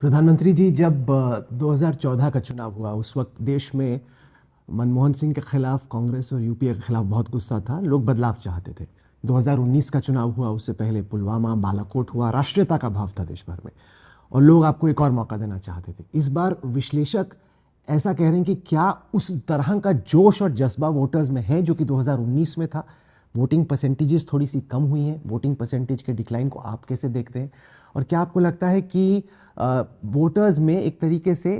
प्रधानमंत्री जी, जब 2014 का चुनाव हुआ उस वक्त देश में मनमोहन सिंह के खिलाफ कांग्रेस और यूपीए के खिलाफ बहुत गुस्सा था। लोग बदलाव चाहते थे। 2019 का चुनाव हुआ, उससे पहले पुलवामा, बालाकोट हुआ। राष्ट्रीयता का भाव था देश भर में और लोग आपको एक और मौका देना चाहते थे। इस बार विश्लेषक ऐसा कह रहे हैं कि क्या उस तरह का जोश और जज्बा वोटर्स में है जो कि 2019 में था? वोटिंग परसेंटेजेस थोड़ी सी कम हुई हैं। वोटिंग परसेंटेज के डिक्लाइन को आप कैसे देखते हैं? और क्या आपको लगता है कि वोटर्स में एक तरीके से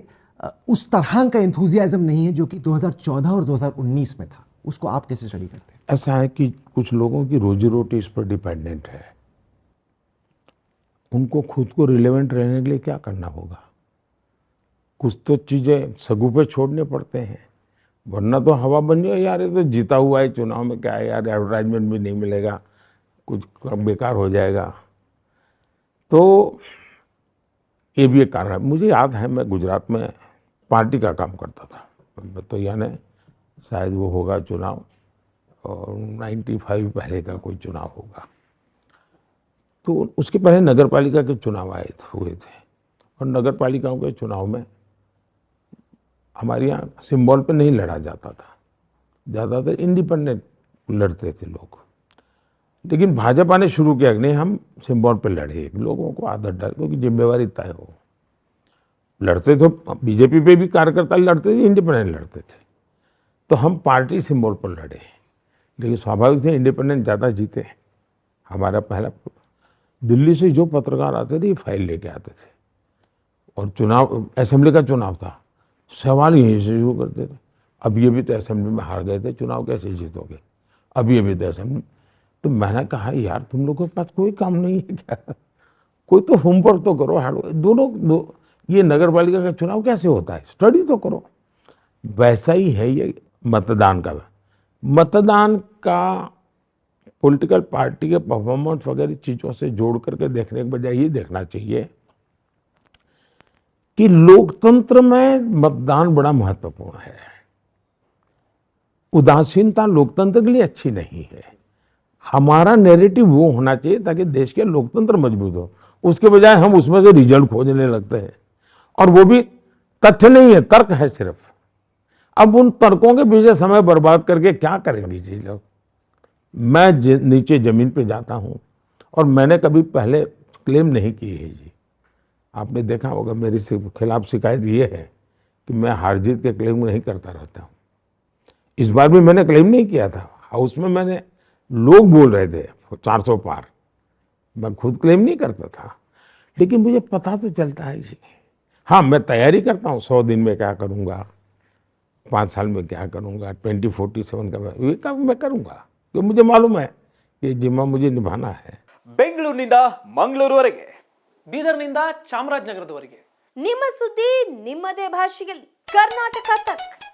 उस तरह का एंथुजियाज्म नहीं है जो कि 2014 और 2019 में था? उसको आप कैसे स्टडी करते हैं? ऐसा है कि कुछ लोगों की रोजी रोटी इस पर डिपेंडेंट है। उनको खुद को रिलेवेंट रहने के लिए क्या करना होगा? कुछ तो चीजें सगुफे छोड़ने पड़ते हैं, वरना तो हवा बन जाए। यार ये तो जीता हुआ है, चुनाव में क्या है यार, एडवर्टाइजमेंट भी नहीं मिलेगा, कुछ बेकार हो जाएगा। तो ये भी एक कारण है। मुझे याद है, मैं गुजरात में पार्टी का काम करता था, तो यानी शायद वो होगा चुनाव और 95 पहले का कोई चुनाव होगा। तो उसके पहले नगर पालिका के चुनाव हुए थे और नगर पालिकाओं के चुनाव में हमारे यहाँ सिंबल पे नहीं लड़ा जाता था, ज़्यादातर इंडिपेंडेंट लड़ते थे लोग। लेकिन भाजपा ने शुरू किया कि नहीं, हम सिंबल पे लड़े, लोगों को आदत डाल, क्योंकि जिम्मेवारी तय हो। लड़ते तो बीजेपी पे भी कार्यकर्ता लड़ते थे, इंडिपेंडेंट लड़ते थे, तो हम पार्टी सिंबल पर लड़े। लेकिन स्वाभाविक थे, इंडिपेंडेंट ज़्यादा जीते। हमारा पहला दिल्ली से जो पत्रकार आते थे ये फाइल लेके आते थे, और चुनाव असेंबली का चुनाव था, सवाल यहीं से शुरू करते थे। अब ये भी तो असेंबली में हार गए थे, चुनाव कैसे जीतोगे? अब ये भी तो असेंबली। तो मैंने कहा यार तुम लोगों के पास कोई काम नहीं है क्या? कोई तो होमवर्क तो करो। दोनों ये नगर पालिका का चुनाव कैसे होता है, स्टडी तो करो। वैसा ही है ये मतदान का। मतदान का पॉलिटिकल पार्टी के परफॉर्मेंस वगैरह चीजों से जोड़ करके देखने के बजाय ये देखना चाहिए कि लोकतंत्र में मतदान बड़ा महत्वपूर्ण है। उदासीनता लोकतंत्र के लिए अच्छी नहीं है। हमारा नैरेटिव वो होना चाहिए ताकि देश के लोकतंत्र मजबूत हो। उसके बजाय हम उसमें से रिजल्ट खोजने लगते हैं, और वो भी तथ्य नहीं है, तर्क है सिर्फ। अब उन तर्कों के पीछे समय बर्बाद करके क्या करेंगे जी लोग? मैं नीचे जमीन पे जाता हूं, और मैंने कभी पहले क्लेम नहीं की है जी। आपने देखा होगा मेरे खिलाफ शिकायत ये है कि मैं हार जीत के क्लेम नहीं करता रहता हूं। इस बार भी मैंने क्लेम नहीं किया था। हाउस में मैंने, लोग बोल रहे थे 400 पार, मैं खुद क्लेम नहीं करता था। लेकिन मुझे पता तो चलता है जी। हाँ, मैं तैयारी करता हूँ, 100 दिन में क्या करूँगा, 5 साल में क्या करूँगा, 2047 का ये काम मैं करूँगा, तो मुझे मालूम है कि जिम्मा मुझे निभाना है। ಬೆಂಗಳೂರಿನಿಂದ ಮಂಗಳೂರುವರೆಗೆ, ಬೀದರ್ನಿಂದ ಚಾಮರಾಜನಗರದವರೆಗೆ ನಿಮ್ಮ ಸುದ್ದಿ ನಿಮ್ಮದೇ ಭಾಷೆಯಲ್ಲಿ ಕರ್ನಾಟಕ ತಕ್.